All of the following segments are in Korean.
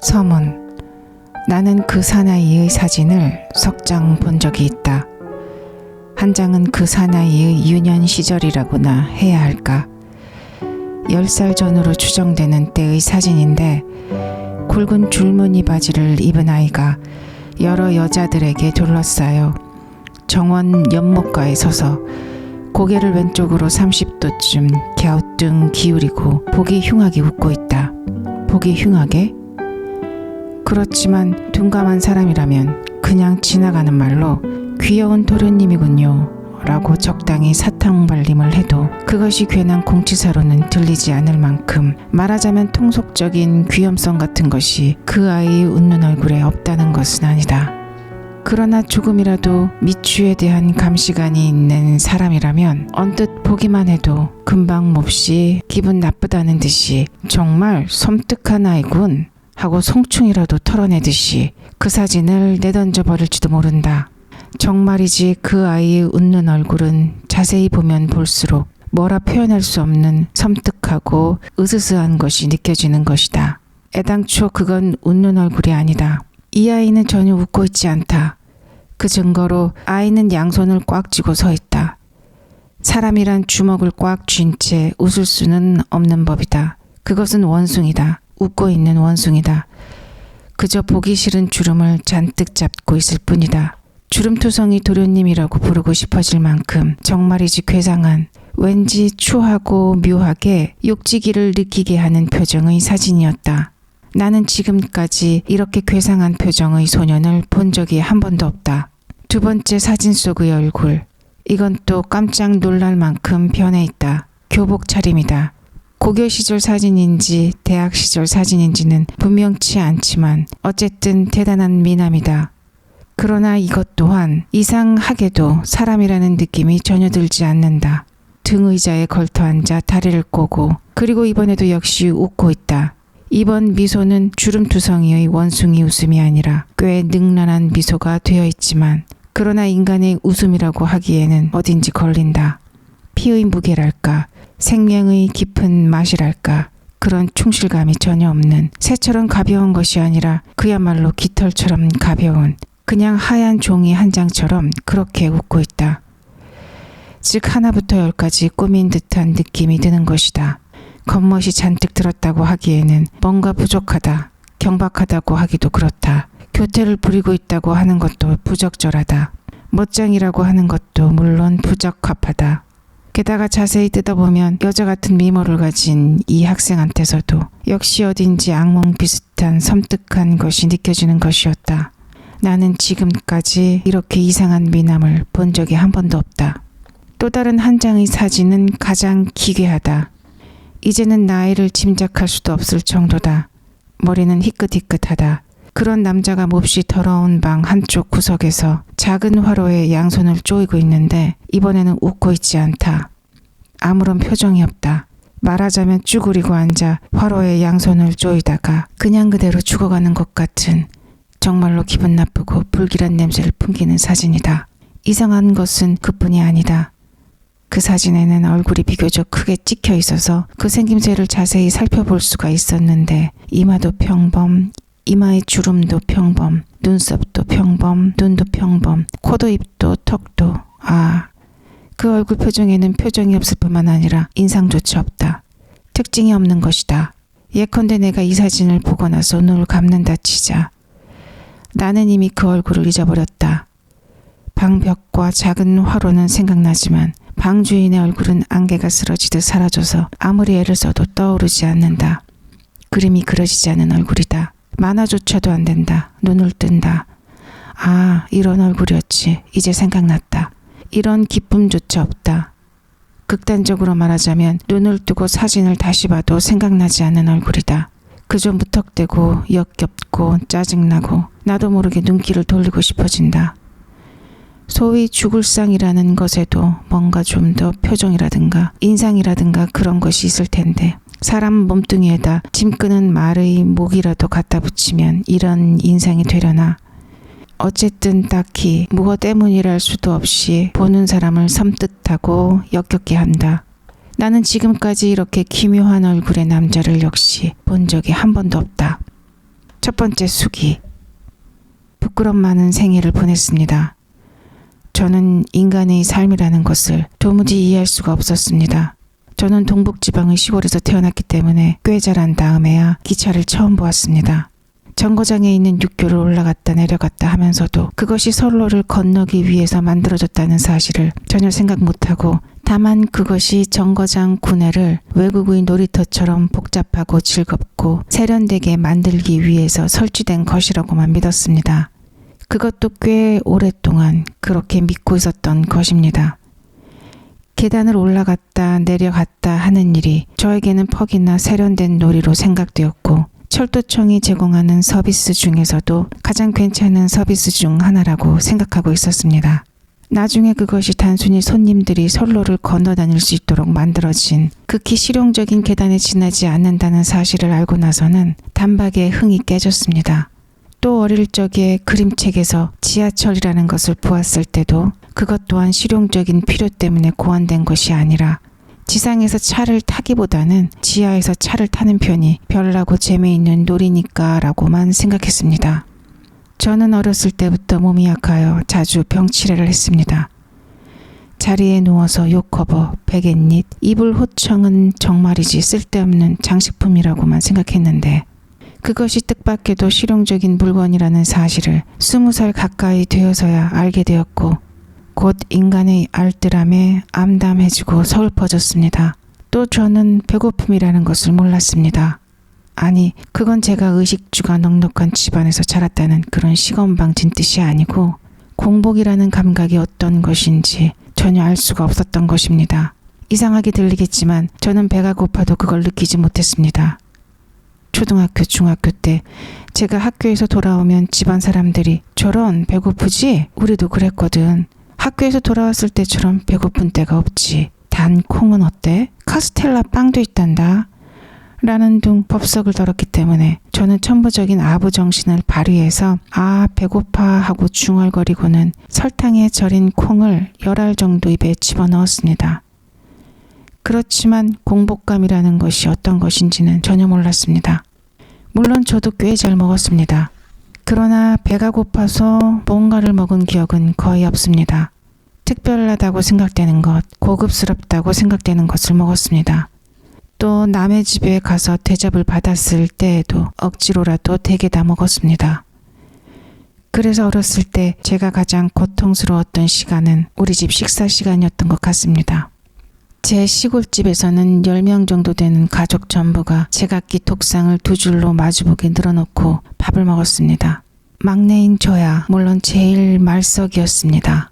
서문. 나는 그 사나이의 사진을 석 장 본 적이 있다. 한 장은 그 사나이의 유년 시절이라고나 해야 할까. 10살 전으로 추정되는 때의 사진인데 굵은 줄무늬 바지를 입은 아이가 여러 여자들에게 둘러싸여 정원 연못가에 서서 고개를 왼쪽으로 30도쯤 갸우뚱 기울이고 보기 흉하게 웃고 있다. 보기 흉하게? 그렇지만 둔감한 사람이라면 그냥 지나가는 말로 귀여운 도련님이군요 라고 적당히 사탕발림을 해도 그것이 괜한 공치사로는 들리지 않을 만큼 말하자면 통속적인 귀염성 같은 것이 그 아이의 웃는 얼굴에 없다는 것은 아니다. 그러나 조금이라도 미추에 대한 감시관이 있는 사람이라면 언뜻 보기만 해도 금방 몹시 기분 나쁘다는 듯이 정말 섬뜩한 아이군 하고 송충이라도 털어내듯이 그 사진을 내던져 버릴지도 모른다. 정말이지 그 아이의 웃는 얼굴은 자세히 보면 볼수록 뭐라 표현할 수 없는 섬뜩하고 으스스한 것이 느껴지는 것이다. 애당초 그건 웃는 얼굴이 아니다. 이 아이는 전혀 웃고 있지 않다. 그 증거로 아이는 양손을 꽉 쥐고 서 있다. 사람이란 주먹을 꽉 쥔 채 웃을 수는 없는 법이다. 그것은 원숭이다. 웃고 있는 원숭이다. 그저 보기 싫은 주름을 잔뜩 잡고 있을 뿐이다. 주름투성이 도련님이라고 부르고 싶어질 만큼 정말이지 괴상한, 왠지 추하고 묘하게 욕지기를 느끼게 하는 표정의 사진이었다. 나는 지금까지 이렇게 괴상한 표정의 소년을 본 적이 한 번도 없다. 두 번째 사진 속의 얼굴. 이건 또 깜짝 놀랄 만큼 변해 있다. 교복 차림이다. 고교 시절 사진인지 대학 시절 사진인지는 분명치 않지만 어쨌든 대단한 미남이다. 그러나 이것 또한 이상하게도 사람이라는 느낌이 전혀 들지 않는다. 등 의자에 걸터 앉아 다리를 꼬고 그리고 이번에도 역시 웃고 있다. 이번 미소는 주름투성이의 원숭이 웃음이 아니라 꽤 능란한 미소가 되어 있지만 그러나 인간의 웃음이라고 하기에는 어딘지 걸린다. 피의 무게랄까, 생명의 깊은 맛이랄까, 그런 충실감이 전혀 없는 새처럼 가벼운 것이 아니라 그야말로 깃털처럼 가벼운 그냥 하얀 종이 한 장처럼 그렇게 웃고 있다. 즉 하나부터 열까지 꾸민 듯한 느낌이 드는 것이다. 겉멋이 잔뜩 들었다고 하기에는 뭔가 부족하다. 경박하다고 하기도 그렇다. 교태를 부리고 있다고 하는 것도 부적절하다. 멋쟁이라고 하는 것도 물론 부적합하다. 게다가 자세히 뜯어보면 여자 같은 미모를 가진 이 학생한테서도 역시 어딘지 악몽 비슷한 섬뜩한 것이 느껴지는 것이었다. 나는 지금까지 이렇게 이상한 미남을 본 적이 한 번도 없다. 또 다른 한 장의 사진은 가장 기괴하다. 이제는 나이를 짐작할 수도 없을 정도다. 머리는 희끗희끗하다. 그런 남자가 몹시 더러운 방 한쪽 구석에서 작은 화로에 양손을 조이고 있는데 이번에는 웃고 있지 않다. 아무런 표정이 없다. 말하자면 쭈그리고 앉아 화로에 양손을 조이다가 그냥 그대로 죽어가는 것 같은 정말로 기분 나쁘고 불길한 냄새를 풍기는 사진이다. 이상한 것은 그뿐이 아니다. 그 사진에는 얼굴이 비교적 크게 찍혀 있어서 그 생김새를 자세히 살펴볼 수가 있었는데 이마도 평범, 이마의 주름도 평범, 눈썹도 평범, 눈도 평범, 코도 입도 턱도 그 얼굴 표정에는 표정이 없을 뿐만 아니라 인상조차 없다. 특징이 없는 것이다. 예컨대 내가 이 사진을 보고 나서 눈을 감는다 치자. 나는 이미 그 얼굴을 잊어버렸다. 방벽과 작은 화로는 생각나지만 방 주인의 얼굴은 안개가 쓰러지듯 사라져서 아무리 애를 써도 떠오르지 않는다. 그림이 그려지지 않은 얼굴이다. 만화조차도 안 된다. 눈을 뜬다. 이런 얼굴이었지. 이제 생각났다. 이런 기쁨조차 없다. 극단적으로 말하자면 눈을 뜨고 사진을 다시 봐도 생각나지 않는 얼굴이다. 그저 무턱대고 역겹고 짜증나고 나도 모르게 눈길을 돌리고 싶어진다. 소위 죽을상이라는 것에도 뭔가 좀 더 표정이라든가 인상이라든가 그런 것이 있을 텐데 사람 몸뚱이에다 짐 끄는 말의 목이라도 갖다 붙이면 이런 인상이 되려나. 어쨌든 딱히 무엇 때문이랄 수도 없이 보는 사람을 섬뜩하고 역겹게 한다. 나는 지금까지 이렇게 기묘한 얼굴의 남자를 역시 본 적이 한 번도 없다. 첫 번째 숙이. 부끄럼 많은 생애를 보냈습니다. 저는 인간의 삶이라는 것을 도무지 이해할 수가 없었습니다. 저는 동북지방의 시골에서 태어났기 때문에 꽤 자란 다음에야 기차를 처음 보았습니다. 정거장에 있는 육교를 올라갔다 내려갔다 하면서도 그것이 선로를 건너기 위해서 만들어졌다는 사실을 전혀 생각 못하고, 다만 그것이 정거장 구내를 외국의 놀이터처럼 복잡하고 즐겁고 세련되게 만들기 위해서 설치된 것이라고만 믿었습니다. 그것도 꽤 오랫동안 그렇게 믿고 있었던 것입니다. 계단을 올라갔다 내려갔다 하는 일이 저에게는 퍽이나 세련된 놀이로 생각되었고, 철도청이 제공하는 서비스 중에서도 가장 괜찮은 서비스 중 하나라고 생각하고 있었습니다. 나중에 그것이 단순히 손님들이 선로를 건너 다닐 수 있도록 만들어진 극히 실용적인 계단에 지나지 않는다는 사실을 알고 나서는 단박에 흥이 깨졌습니다. 또 어릴 적에 그림책에서 지하철이라는 것을 보았을 때도 그것 또한 실용적인 필요 때문에 고안된 것이 아니라 지상에서 차를 타기보다는 지하에서 차를 타는 편이 별나고 재미있는 놀이니까 라고만 생각했습니다. 저는 어렸을 때부터 몸이 약하여 자주 병치레를 했습니다. 자리에 누워서 욕커버, 베갯닛, 이불 호청은 정말이지 쓸데없는 장식품이라고만 생각했는데, 그것이 뜻밖에도 실용적인 물건이라는 사실을 20살 가까이 되어서야 알게 되었고, 곧 인간의 알뜰함에 암담해지고 서글퍼졌습니다. 또 저는 배고픔이라는 것을 몰랐습니다. 아니, 그건 제가 의식주가 넉넉한 집안에서 자랐다는 그런 시건방진 뜻이 아니고, 공복이라는 감각이 어떤 것인지 전혀 알 수가 없었던 것입니다. 이상하게 들리겠지만 저는 배가 고파도 그걸 느끼지 못했습니다. 초등학교, 중학교 때 제가 학교에서 돌아오면 집안 사람들이 "저런 배고프지? 우리도 그랬거든. 학교에서 돌아왔을 때처럼 배고픈 때가 없지. 단 콩은 어때? 카스텔라 빵도 있단다." 라는 등 법석을 들었기 때문에 저는 천부적인 아부 정신을 발휘해서 "아, 배고파" 하고 중얼거리고는 설탕에 절인 콩을 10알 정도 입에 집어넣었습니다. 그렇지만 공복감이라는 것이 어떤 것인지는 전혀 몰랐습니다. 물론 저도 꽤 잘 먹었습니다. 그러나 배가 고파서 뭔가를 먹은 기억은 거의 없습니다. 특별하다고 생각되는 것, 고급스럽다고 생각되는 것을 먹었습니다. 또 남의 집에 가서 대접을 받았을 때에도 억지로라도 되게 다 먹었습니다. 그래서 어렸을 때 제가 가장 고통스러웠던 시간은 우리 집 식사 시간이었던 것 같습니다. 제 시골집에서는 10명 정도 되는 가족 전부가 제각기 독상을 2줄로 마주보게 늘어놓고 밥을 먹었습니다. 막내인 저야 물론 제일 말석이었습니다.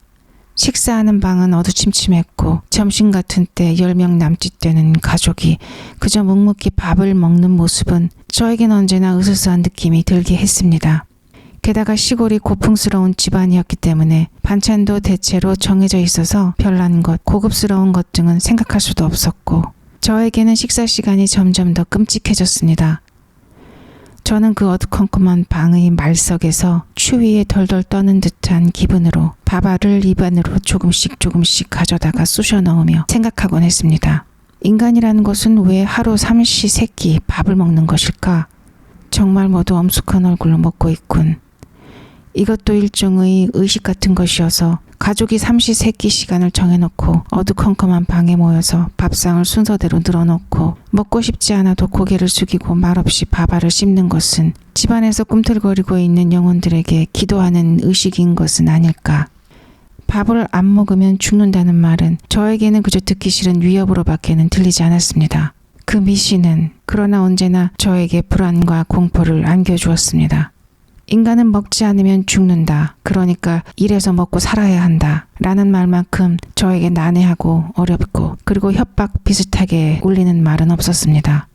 식사하는 방은 어두침침했고, 점심 같은 때 10명 남짓 되는 가족이 그저 묵묵히 밥을 먹는 모습은 저에겐 언제나 으스스한 느낌이 들게 했습니다. 게다가 시골이 고풍스러운 집안이었기 때문에 반찬도 대체로 정해져 있어서 별난 것, 고급스러운 것 등은 생각할 수도 없었고, 저에게는 식사 시간이 점점 더 끔찍해졌습니다. 저는 그 어두컴컴한 방의 말석에서 추위에 덜덜 떠는 듯한 기분으로 밥알을 입안으로 조금씩 가져다가 쑤셔 넣으며 생각하곤 했습니다. 인간이라는 것은 왜 하루 삼시세끼 밥을 먹는 것일까? 정말 모두 엄숙한 얼굴로 먹고 있군. 이것도 일종의 의식 같은 것이어서 가족이 삼시세끼 시간을 정해놓고 어두컴컴한 방에 모여서 밥상을 순서대로 늘어놓고 먹고 싶지 않아도 고개를 숙이고 말없이 밥알을 씹는 것은 집안에서 꿈틀거리고 있는 영혼들에게 기도하는 의식인 것은 아닐까. 밥을 안 먹으면 죽는다는 말은 저에게는 그저 듣기 싫은 위협으로밖에는 들리지 않았습니다. 그 미신은 그러나 언제나 저에게 불안과 공포를 안겨주었습니다. 인간은 먹지 않으면 죽는다. 그러니까 일해서 먹고 살아야 한다. 라는 말만큼 저에게 난해하고 어렵고 그리고 협박 비슷하게 울리는 말은 없었습니다.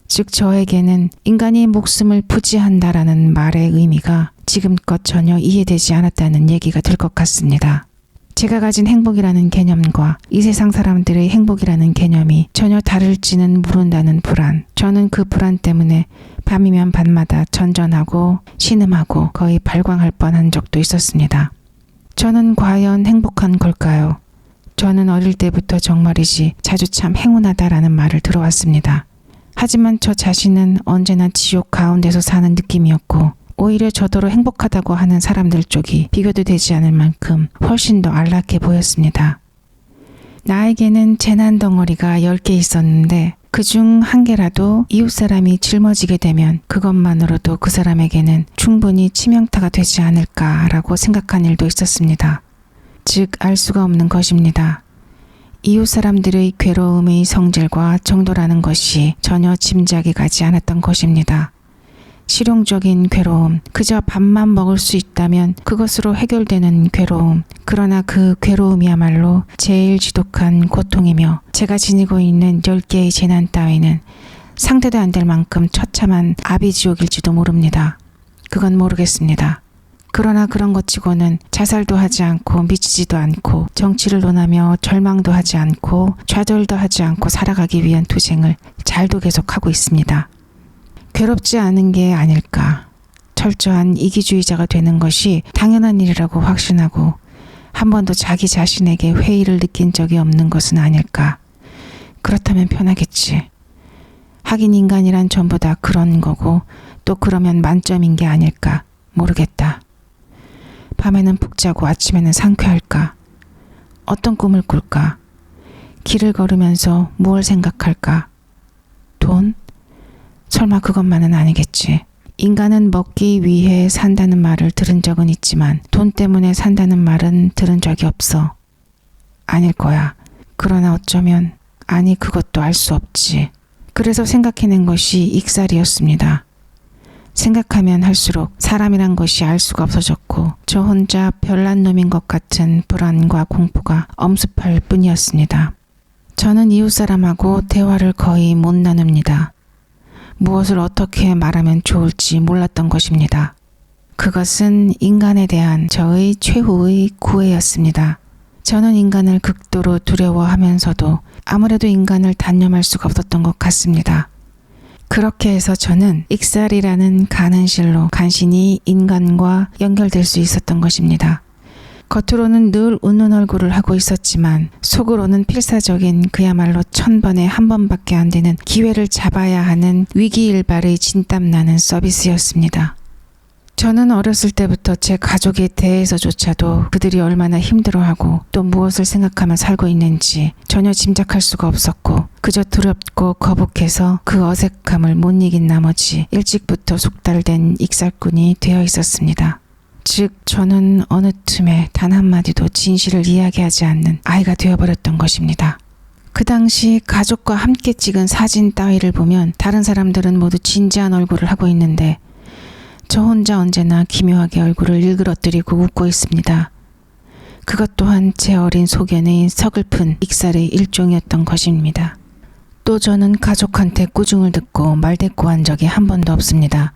즉 저에게는 인간이 목숨을 부지한다라는 말의 의미가 지금껏 전혀 이해되지 않았다는 얘기가 될 것 같습니다. 제가 가진 행복이라는 개념과 이 세상 사람들의 행복이라는 개념이 전혀 다를지는 모른다는 불안. 저는 그 불안 때문에 밤이면 밤마다 전전하고 신음하고 거의 발광할 뻔한 적도 있었습니다. 저는 과연 행복한 걸까요? 저는 어릴 때부터 정말이지 자주 참 행운하다라는 말을 들어왔습니다. 하지만 저 자신은 언제나 지옥 가운데서 사는 느낌이었고 오히려 저더러 행복하다고 하는 사람들 쪽이 비교도 되지 않을 만큼 훨씬 더 안락해 보였습니다. 나에게는 재난 덩어리가 10개 있었는데 그중 한 개라도 이웃 사람이 짊어지게 되면 그것만으로도 그 사람에게는 충분히 치명타가 되지 않을까라고 생각한 일도 있었습니다. 즉 알 수가 없는 것입니다. 이웃 사람들의 괴로움의 성질과 정도라는 것이 전혀 짐작이 가지 않았던 것입니다. 실용적인 괴로움, 그저 밥만 먹을 수 있다면 그것으로 해결되는 괴로움, 그러나 그 괴로움이야말로 제일 지독한 고통이며 제가 지니고 있는 10개의 재난 따위는 상대도 안 될 만큼 처참한 아비지옥일지도 모릅니다. 그건 모르겠습니다. 그러나 그런 것 치고는 자살도 하지 않고 미치지도 않고 정치를 논하며 절망도 하지 않고 좌절도 하지 않고 살아가기 위한 투쟁을 잘도 계속하고 있습니다. 괴롭지 않은 게 아닐까. 철저한 이기주의자가 되는 것이 당연한 일이라고 확신하고 한 번도 자기 자신에게 회의를 느낀 적이 없는 것은 아닐까. 그렇다면 편하겠지. 하긴 인간이란 전부 다 그런 거고 또 그러면 만점인 게 아닐까. 모르겠다. 밤에는 푹 자고 아침에는 상쾌할까? 어떤 꿈을 꿀까? 길을 걸으면서 무엇을 생각할까? 돈? 설마 그것만은 아니겠지. 인간은 먹기 위해 산다는 말을 들은 적은 있지만 돈 때문에 산다는 말은 들은 적이 없어. 아닐 거야. 그러나 어쩌면 아니 그것도 알 수 없지. 그래서 생각해낸 것이 익살이었습니다. 생각하면 할수록 사람이란 것이 알 수가 없어졌고 저 혼자 별난 놈인 것 같은 불안과 공포가 엄습할 뿐이었습니다. 저는 이웃 사람하고 대화를 거의 못 나눕니다. 무엇을 어떻게 말하면 좋을지 몰랐던 것입니다. 그것은 인간에 대한 저의 최후의 구애였습니다. 저는 인간을 극도로 두려워하면서도 아무래도 인간을 단념할 수가 없었던 것 같습니다. 그렇게 해서 저는 익살이라는 가는 실로 간신히 인간과 연결될 수 있었던 것입니다. 겉으로는 늘 웃는 얼굴을 하고 있었지만 속으로는 필사적인 그야말로 1000번에 한 번밖에 안 되는 기회를 잡아야 하는 위기일발의 진땀나는 서비스였습니다. 저는 어렸을 때부터 제 가족에 대해서조차도 그들이 얼마나 힘들어하고 또 무엇을 생각하며 살고 있는지 전혀 짐작할 수가 없었고 그저 두렵고 거북해서 그 어색함을 못 이긴 나머지 일찍부터 속달된 익살꾼이 되어 있었습니다. 즉 저는 어느 틈에 단 한마디도 진실을 이야기하지 않는 아이가 되어버렸던 것입니다. 그 당시 가족과 함께 찍은 사진 따위를 보면 다른 사람들은 모두 진지한 얼굴을 하고 있는데 저 혼자 언제나 기묘하게 얼굴을 일그러뜨리고 웃고 있습니다. 그것 또한 제 어린 소견의 서글픈 익살의 일종이었던 것입니다. 또 저는 가족한테 꾸중을 듣고 말대꾸한 적이 한 번도 없습니다.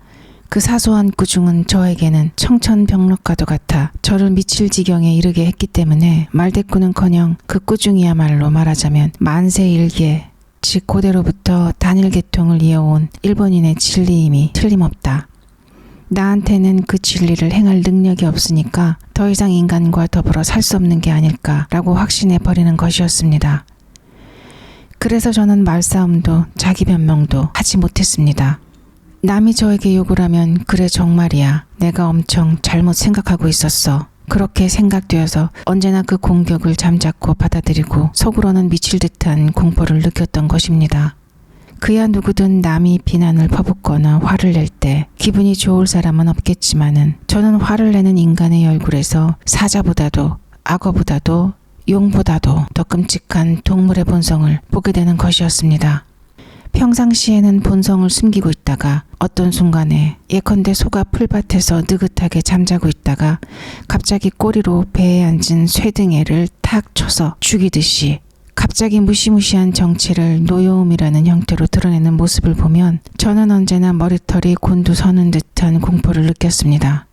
그 사소한 꾸중은 저에게는 청천벽력과도 같아 저를 미칠 지경에 이르게 했기 때문에 말대꾸는커녕 그 꾸중이야말로 말하자면 만세일계, 즉 고대로부터 단일계통을 이어온 일본인의 진리임이 틀림없다. 나한테는 그 진리를 행할 능력이 없으니까 더 이상 인간과 더불어 살 수 없는 게 아닐까라고 확신해 버리는 것이었습니다. 그래서 저는 말싸움도 자기 변명도 하지 못했습니다. 남이 저에게 욕을 하면 그래 정말이야. 내가 엄청 잘못 생각하고 있었어. 그렇게 생각되어서 언제나 그 공격을 잠자코 받아들이고 속으로는 미칠 듯한 공포를 느꼈던 것입니다. 그야 누구든 남이 비난을 퍼붓거나 화를 낼 때 기분이 좋을 사람은 없겠지만은 저는 화를 내는 인간의 얼굴에서 사자보다도 악어보다도 용보다도 더 끔찍한 동물의 본성을 보게 되는 것이었습니다. 평상시에는 본성을 숨기고 있다가 어떤 순간에 예컨대 소가 풀밭에서 느긋하게 잠자고 있다가 갑자기 꼬리로 배에 앉은 쇠등에를 탁 쳐서 죽이듯이 갑자기 무시무시한 정체를 노여움이라는 형태로 드러내는 모습을 보면 저는 언제나 머리털이 곤두서는 듯한 공포를 느꼈습니다.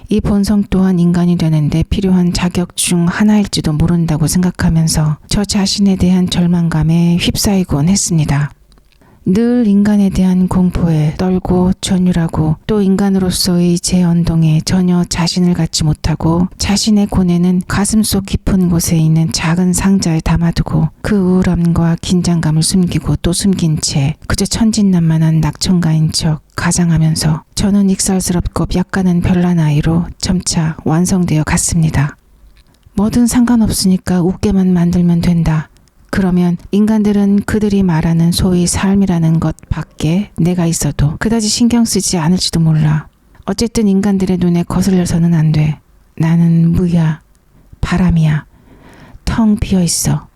이 본성 또한 인간이 되는데 필요한 자격 중 하나일지도 모른다고 생각하면서 저 자신에 대한 절망감에 휩싸이곤 했습니다. 늘 인간에 대한 공포에 떨고 전율하고 또 인간으로서의 제 언동에 전혀 자신을 갖지 못하고 자신의 고뇌는 가슴속 깊은 곳에 있는 작은 상자에 담아두고 그 우울함과 긴장감을 숨기고 또 숨긴 채 그저 천진난만한 낙천가인 척 가장하면서 저는 익살스럽고 약간은 별난 아이로 점차 완성되어 갔습니다. 뭐든 상관없으니까 웃게만 만들면 된다. 그러면 인간들은 그들이 말하는 소위 삶이라는 것 밖에 내가 있어도 그다지 신경 쓰지 않을지도 몰라. 어쨌든 인간들의 눈에 거슬려서는 안 돼. 나는 무야. 바람이야. 텅 비어 있어.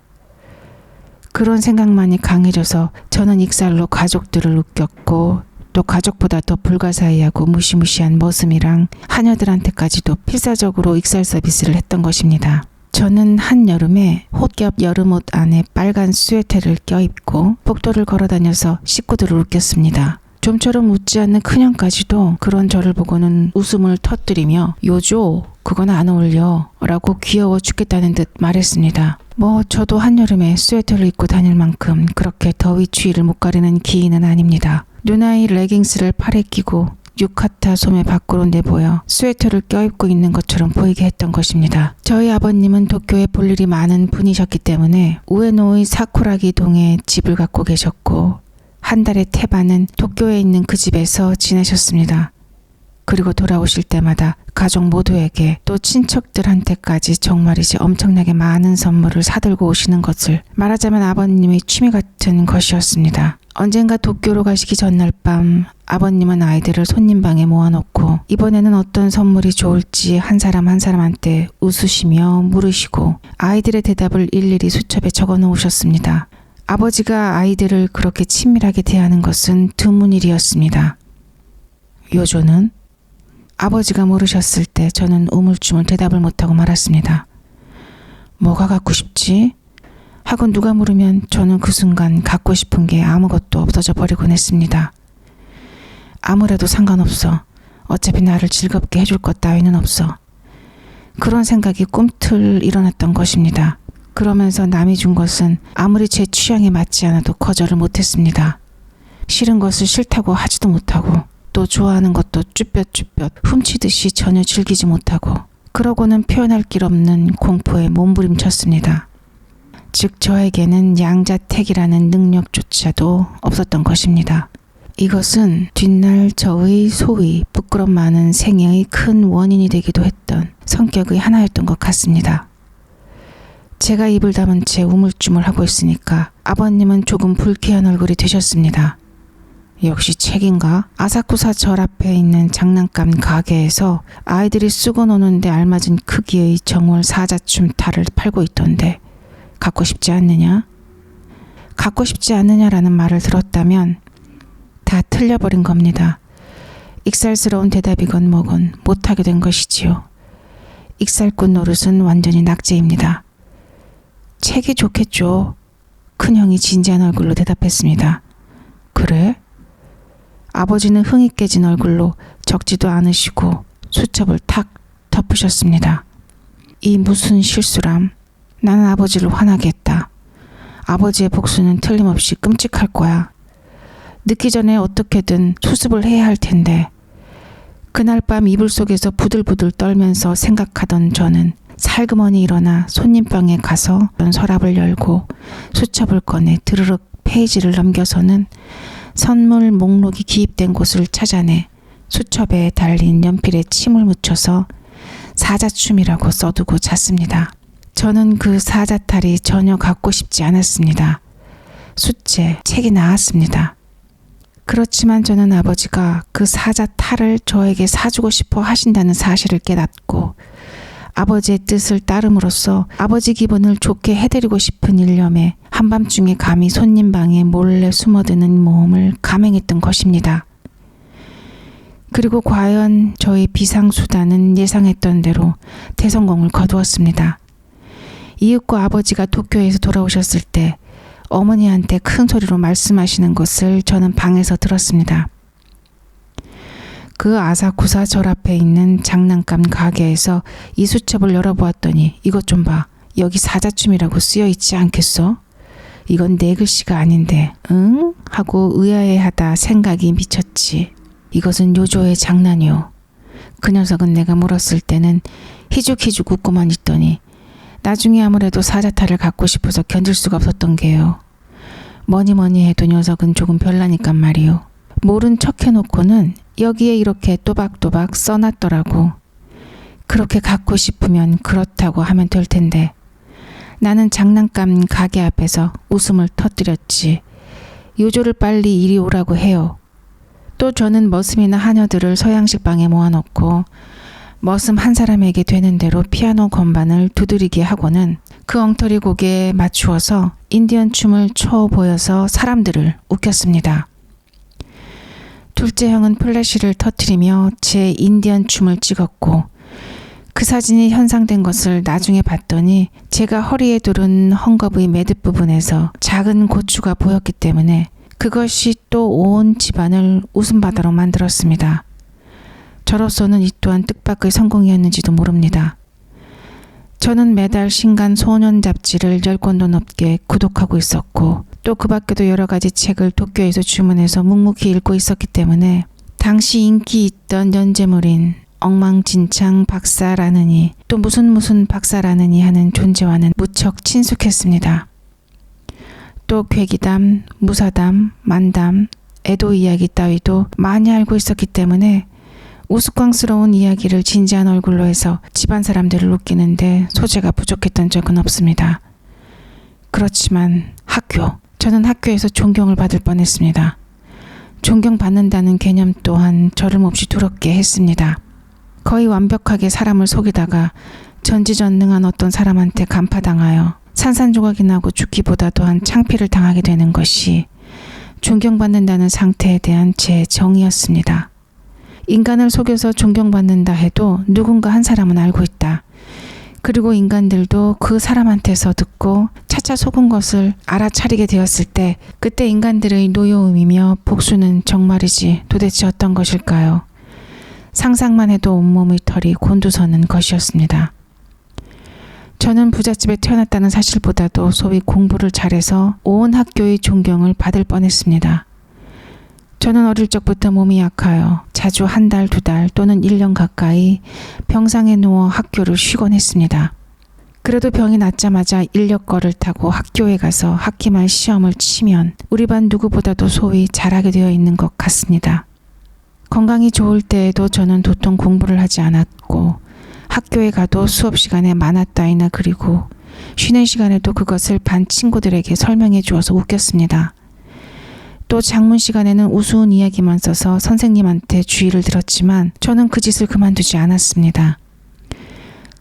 그런 생각만이 강해져서 저는 익살로 가족들을 웃겼고 또 가족보다 더 불가사의하고 무시무시한 머슴이랑 하녀들한테까지도 필사적으로 익살 서비스를 했던 것입니다. 저는 한여름에 혹겹 여름옷 안에 빨간 스웨터를 껴입고 복도를 걸어다녀서 식구들을 웃겼습니다. 좀처럼 웃지 않는 큰형까지도 그런 저를 보고는 웃음을 터뜨리며 요조 그건 안 어울려 라고 귀여워 죽겠다는 듯 말했습니다. 뭐 저도 한여름에 스웨터를 입고 다닐 만큼 그렇게 더위 추위를 못 가리는 기인은 아닙니다. 누나의 레깅스를 팔에 끼고 유카타 소매 밖으로 내보여 스웨터를 껴입고 있는 것처럼 보이게 했던 것입니다. 저희 아버님은 도쿄에 볼 일이 많은 분이셨기 때문에 우에노의 사쿠라기 동에 집을 갖고 계셨고 한 달의 태반은 도쿄에 있는 그 집에서 지내셨습니다. 그리고 돌아오실 때마다 가족 모두에게 또 친척들한테까지 정말이지 엄청나게 많은 선물을 사들고 오시는 것을 말하자면 아버님의 취미 같은 것이었습니다. 언젠가 도쿄로 가시기 전날 밤 아버님은 아이들을 손님방에 모아놓고 이번에는 어떤 선물이 좋을지 한 사람 한 사람한테 웃으시며 물으시고 아이들의 대답을 일일이 수첩에 적어 놓으셨습니다. 아버지가 아이들을 그렇게 친밀하게 대하는 것은 드문 일이었습니다. 요조는? 아버지가 물으셨을 때 저는 우물쭈물 대답을 못하고 말았습니다. 뭐가 갖고 싶지? 하고 누가 물으면 저는 그 순간 갖고 싶은 게 아무것도 없어져 버리곤 했습니다. 아무래도 상관없어. 어차피 나를 즐겁게 해줄 것 따위는 없어. 그런 생각이 꿈틀 일어났던 것입니다. 그러면서 남이 준 것은 아무리 제 취향에 맞지 않아도 거절을 못했습니다. 싫은 것을 싫다고 하지도 못하고 또 좋아하는 것도 쭈뼛쭈뼛 훔치듯이 전혀 즐기지 못하고 그러고는 표현할 길 없는 공포에 몸부림쳤습니다. 즉 저에게는 양자택이라는 능력조차도 없었던 것입니다. 이것은 뒷날 저의 소위 부끄럼 많은 생애의 큰 원인이 되기도 했던 성격의 하나였던 것 같습니다. 제가 입을 다문 채 우물쭈물하고 있으니까 아버님은 조금 불쾌한 얼굴이 되셨습니다. 역시 책인가? 아사쿠사 절 앞에 있는 장난감 가게에서 아이들이 쓰고 노는데 알맞은 크기의 정월 사자춤 탈을 팔고 있던데 갖고 싶지 않느냐? 갖고 싶지 않느냐라는 말을 들었다면 다 틀려버린 겁니다. 익살스러운 대답이건 뭐건 못하게 된 것이지요. 익살꾼 노릇은 완전히 낙제입니다. 책이 좋겠죠. 큰형이 진지한 얼굴로 대답했습니다. 그래? 아버지는 흥이 깨진 얼굴로 적지도 않으시고 수첩을 탁 덮으셨습니다. 이 무슨 실수람. 나는 아버지를 화나게 했다. 아버지의 복수는 틀림없이 끔찍할 거야. 늦기 전에 어떻게든 수습을 해야 할 텐데. 그날 밤 이불 속에서 부들부들 떨면서 생각하던 저는 살그머니 일어나 손님방에 가서 서랍을 열고 수첩을 꺼내 드르륵 페이지를 넘겨서는 선물 목록이 기입된 곳을 찾아내 수첩에 달린 연필에 침을 묻혀서 사자춤이라고 써두고 잤습니다. 저는 그 사자탈이 전혀 갖고 싶지 않았습니다. 숫제, 책이 나왔습니다. 그렇지만 저는 아버지가 그 사자탈을 저에게 사주고 싶어 하신다는 사실을 깨닫고 아버지의 뜻을 따름으로써 아버지 기분을 좋게 해드리고 싶은 일념에 한밤중에 감히 손님방에 몰래 숨어드는 모험을 감행했던 것입니다. 그리고 과연 저의 비상수단은 예상했던 대로 대성공을 거두었습니다. 이윽고 아버지가 도쿄에서 돌아오셨을 때 어머니한테 큰 소리로 말씀하시는 것을 저는 방에서 들었습니다. 그 아사쿠사 절 앞에 있는 장난감 가게에서 이 수첩을 열어보았더니 이것 좀 봐. 여기 사자춤이라고 쓰여 있지 않겠어? 이건 내 글씨가 아닌데, 응? 하고 의아해하다 생각이 미쳤지. 이것은 요조의 장난이오. 그 녀석은 내가 물었을 때는 희죽희죽 웃고만 있더니 나중에 아무래도 사자탈을 갖고 싶어서 견딜 수가 없었던 게요. 뭐니 해도 녀석은 조금 별나니깐 말이오. 모른 척 해놓고는 여기에 이렇게 또박또박 써놨더라고. 그렇게 갖고 싶으면 그렇다고 하면 될 텐데 나는 장난감 가게 앞에서 웃음을 터뜨렸지. 요조를 빨리 이리 오라고 해요. 또 저는 머슴이나 하녀들을 서양식 방에 모아놓고 머슴 한 사람에게 되는 대로 피아노 건반을 두드리게 하고는 그 엉터리 곡에 맞추어서 인디언 춤을 춰 보여서 사람들을 웃겼습니다. 둘째 형은 플래시를 터뜨리며 제 인디언 춤을 찍었고 그 사진이 현상된 것을 나중에 봤더니 제가 허리에 두른 헝겊의 매듭 부분에서 작은 고추가 보였기 때문에 그것이 또 온 집안을 웃음바다로 만들었습니다. 저로서는 이 또한 뜻밖의 성공이었는지도 모릅니다. 저는 매달 신간 소년 잡지를 10권도 넘게 구독하고 있었고 또 그 밖에도 여러 가지 책을 도쿄에서 주문해서 묵묵히 읽고 있었기 때문에 당시 인기 있던 연재물인 엉망진창 박사라느니 또 무슨 박사라느니 하는 존재와는 무척 친숙했습니다. 또 괴기담, 무사담, 만담, 애도 이야기 따위도 많이 알고 있었기 때문에 우스꽝스러운 이야기를 진지한 얼굴로 해서 집안 사람들을 웃기는데 소재가 부족했던 적은 없습니다. 그렇지만 저는 학교에서 존경을 받을 뻔했습니다. 존경받는다는 개념 또한 저를 몹시 두렵게 했습니다. 거의 완벽하게 사람을 속이다가 전지전능한 어떤 사람한테 간파당하여 산산조각이 나고 죽기보다 더한 창피를 당하게 되는 것이 존경받는다는 상태에 대한 제 정의였습니다. 인간을 속여서 존경받는다 해도 누군가 한 사람은 알고 있다. 그리고 인간들도 그 사람한테서 듣고 차차 속은 것을 알아차리게 되었을 때 그때 인간들의 노여움이며 복수는 정말이지 도대체 어떤 것일까요? 상상만 해도 온몸의 털이 곤두서는 것이었습니다. 저는 부잣집에 태어났다는 사실보다도 소위 공부를 잘해서 온 학교의 존경을 받을 뻔했습니다. 저는 어릴 적부터 몸이 약하여 자주 한 달, 2달 또는 1년 가까이 병상에 누워 학교를 쉬곤 했습니다. 그래도 병이 낫자마자 인력거를 타고 학교에 가서 학기말 시험을 치면 우리 반 누구보다도 소위 잘하게 되어 있는 것 같습니다. 건강이 좋을 때에도 저는 도통 공부를 하지 않았고 학교에 가도 수업 시간에 만화 따위나 그리고 쉬는 시간에도 그것을 반 친구들에게 설명해 주어서 웃겼습니다. 또 장문 시간에는 우스운 이야기만 써서 선생님한테 주의를 들었지만 저는 그 짓을 그만두지 않았습니다.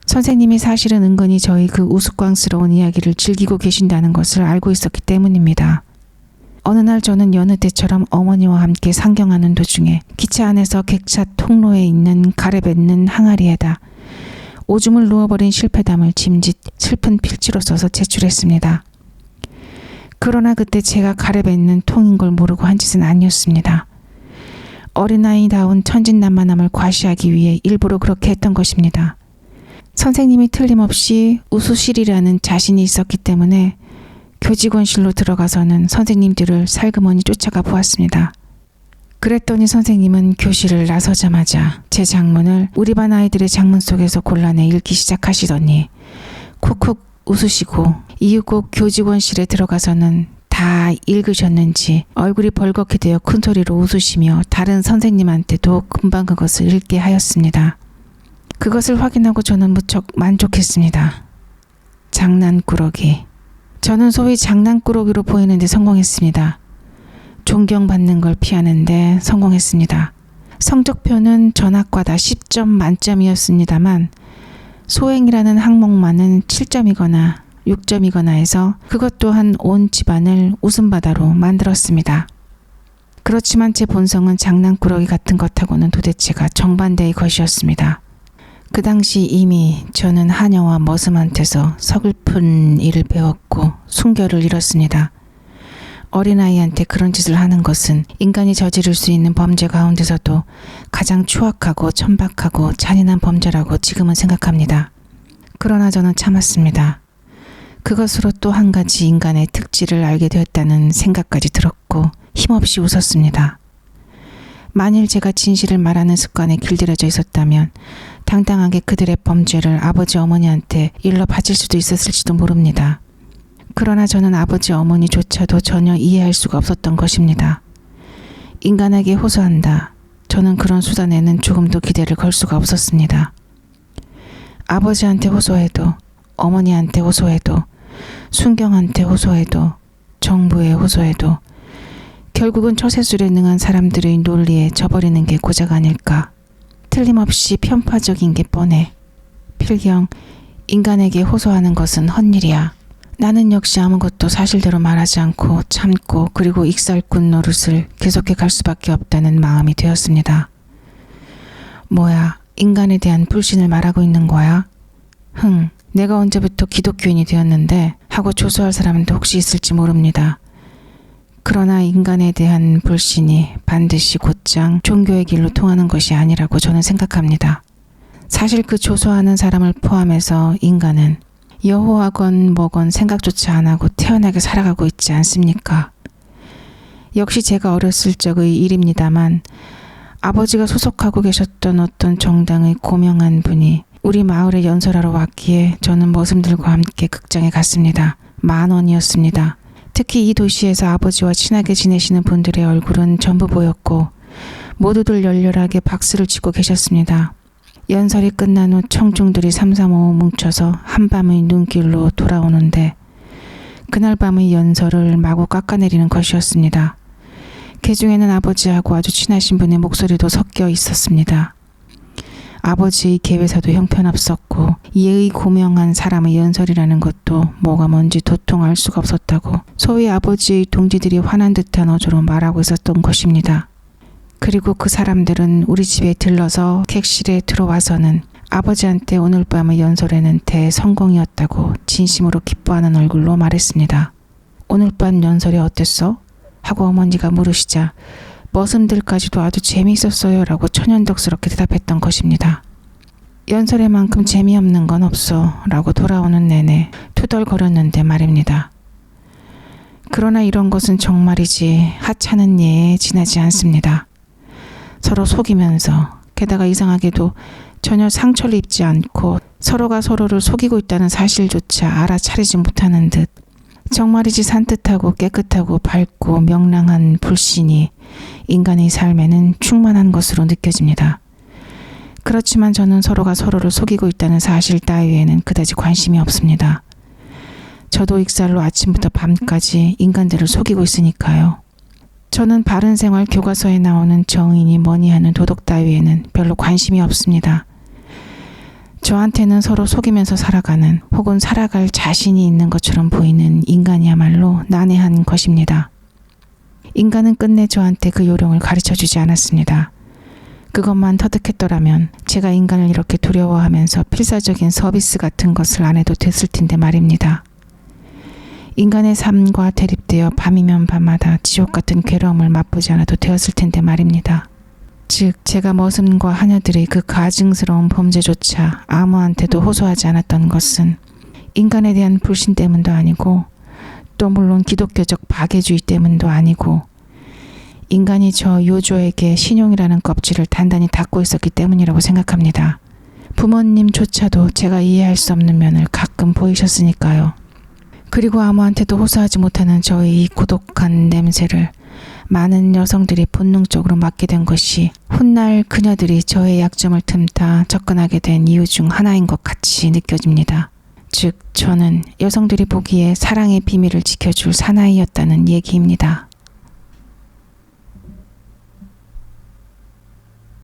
선생님이 사실은 은근히 저희 그 우스꽝스러운 이야기를 즐기고 계신다는 것을 알고 있었기 때문입니다. 어느 날 저는 여느 때처럼 어머니와 함께 상경하는 도중에 기차 안에서 객차 통로에 있는 가래뱉는 항아리에다 오줌을 누워버린 실패담을 짐짓 슬픈 필지로 써서 제출했습니다. 그러나 그때 제가 가래뱉는 통인 걸 모르고 한 짓은 아니었습니다. 어린아이다운 천진난만함을 과시하기 위해 일부러 그렇게 했던 것입니다. 선생님이 틀림없이 우수실이라는 자신이 있었기 때문에 교직원실로 들어가서는 선생님들을 살그머니 쫓아가 보았습니다. 그랬더니 선생님은 교실을 나서자마자 제 장문을 우리 반 아이들의 장문 속에서 골라내 읽기 시작하시더니 쿡쿡 웃으시고 이윽고 교직원실에 들어가서는 다 읽으셨는지 얼굴이 벌겋게 되어 큰 소리로 웃으시며 다른 선생님한테도 금방 그것을 읽게 하였습니다. 그것을 확인하고 저는 무척 만족했습니다. 장난꾸러기. 저는 소위 장난꾸러기로 보이는데 성공했습니다. 존경받는 걸 피하는데 성공했습니다. 성적표는 전학과다 10점 만점이었습니다만 소행이라는 항목만은 7점이거나 6점이거나 해서 그것 또한 온 집안을 웃음바다로 만들었습니다. 그렇지만 제 본성은 장난꾸러기 같은 것하고는 도대체가 정반대의 것이었습니다. 그 당시 이미 저는 하녀와 머슴한테서 서글픈 일을 배웠고 순결을 잃었습니다. 어린아이한테 그런 짓을 하는 것은 인간이 저지를 수 있는 범죄 가운데서도 가장 추악하고 천박하고 잔인한 범죄라고 지금은 생각합니다. 그러나 저는 참았습니다. 그것으로 또 한 가지 인간의 특질을 알게 되었다는 생각까지 들었고 힘없이 웃었습니다. 만일 제가 진실을 말하는 습관에 길들여져 있었다면 당당하게 그들의 범죄를 아버지 어머니한테 일러 바칠 수도 있었을지도 모릅니다. 그러나 저는 아버지 어머니조차도 전혀 이해할 수가 없었던 것입니다. 인간에게 호소한다. 저는 그런 수단에는 조금도 기대를 걸 수가 없었습니다. 아버지한테 호소해도, 어머니한테 호소해도, 순경한테 호소해도, 정부에 호소해도 결국은 처세술에 능한 사람들의 논리에 져버리는 게 고작 아닐까. 틀림없이 편파적인 게 뻔해. 필경, 인간에게 호소하는 것은 헛일이야. 나는 역시 아무것도 사실대로 말하지 않고 참고 그리고 익살꾼 노릇을 계속해 갈 수밖에 없다는 마음이 되었습니다. 뭐야, 인간에 대한 불신을 말하고 있는 거야? 내가 언제부터 기독교인이 되었는데 하고 조소할 사람도 혹시 있을지 모릅니다. 그러나 인간에 대한 불신이 반드시 곧장 종교의 길로 통하는 것이 아니라고 저는 생각합니다. 사실 그 조소하는 사람을 포함해서 인간은 여호와건 뭐건 생각조차 안 하고 태연하게 살아가고 있지 않습니까? 역시 제가 어렸을 적의 일입니다만 아버지가 소속하고 계셨던 어떤 정당의 고명한 분이 우리 마을에 연설하러 왔기에 저는 머슴들과 함께 극장에 갔습니다. 10,000원이었습니다. 특히 이 도시에서 아버지와 친하게 지내시는 분들의 얼굴은 전부 보였고 모두들 열렬하게 박수를 치고 계셨습니다. 연설이 끝난 후 청중들이 삼삼오오 뭉쳐서 한밤의 눈길로 돌아오는데 그날 밤의 연설을 마구 깎아내리는 것이었습니다. 그 중에는 아버지하고 아주 친하신 분의 목소리도 섞여 있었습니다. 아버지의 개회사도 형편없었고 예의 고명한 사람의 연설이라는 것도 뭐가 뭔지 도통 알 수가 없었다고 소위 아버지의 동지들이 화난 듯한 어조로 말하고 있었던 것입니다. 그리고 그 사람들은 우리 집에 들러서 객실에 들어와서는 아버지한테 오늘 밤의 연설에는 대성공이었다고 진심으로 기뻐하는 얼굴로 말했습니다. 오늘 밤 연설이 어땠어? 하고 어머니가 물으시자 머슴들까지도 아주 재미있었어요 라고 천연덕스럽게 대답했던 것입니다. 연설에만큼 재미없는 건 없어 라고 돌아오는 내내 투덜거렸는데 말입니다. 그러나 이런 것은 정말이지 하찮은 예에 지나지 않습니다. 서로 속이면서 게다가 이상하게도 전혀 상처를 입지 않고 서로가 서로를 속이고 있다는 사실조차 알아차리지 못하는 듯 정말이지 산뜻하고 깨끗하고 밝고 명랑한 불신이 인간의 삶에는 충만한 것으로 느껴집니다. 그렇지만 저는 서로가 서로를 속이고 있다는 사실 따위에는 그다지 관심이 없습니다. 저도 익살로 아침부터 밤까지 인간들을 속이고 있으니까요. 저는 바른생활 교과서에 나오는 정의니 뭐니 하는 도덕 따위에는 별로 관심이 없습니다. 저한테는 서로 속이면서 살아가는 혹은 살아갈 자신이 있는 것처럼 보이는 인간이야말로 난해한 것입니다. 인간은 끝내 저한테 그 요령을 가르쳐주지 않았습니다. 그것만 터득했더라면 제가 인간을 이렇게 두려워하면서 필사적인 서비스 같은 것을 안 해도 됐을 텐데 말입니다. 인간의 삶과 대립되어 밤이면 밤마다 지옥 같은 괴로움을 맛보지 않아도 되었을 텐데 말입니다. 즉 제가 머슴과 하녀들의 그 가증스러운 범죄조차 아무한테도 호소하지 않았던 것은 인간에 대한 불신 때문도 아니고 또 물론 기독교적 박애주의 때문도 아니고 인간이 저 요조에게 신용이라는 껍질을 단단히 닫고 있었기 때문이라고 생각합니다. 부모님조차도 제가 이해할 수 없는 면을 가끔 보이셨으니까요. 그리고 아무한테도 호소하지 못하는 저의 이 고독한 냄새를 많은 여성들이 본능적으로 맡게 된 것이 훗날 그녀들이 저의 약점을 틈타 접근하게 된 이유 중 하나인 것 같이 느껴집니다. 즉 저는 여성들이 보기에 사랑의 비밀을 지켜줄 사나이였다는 얘기입니다.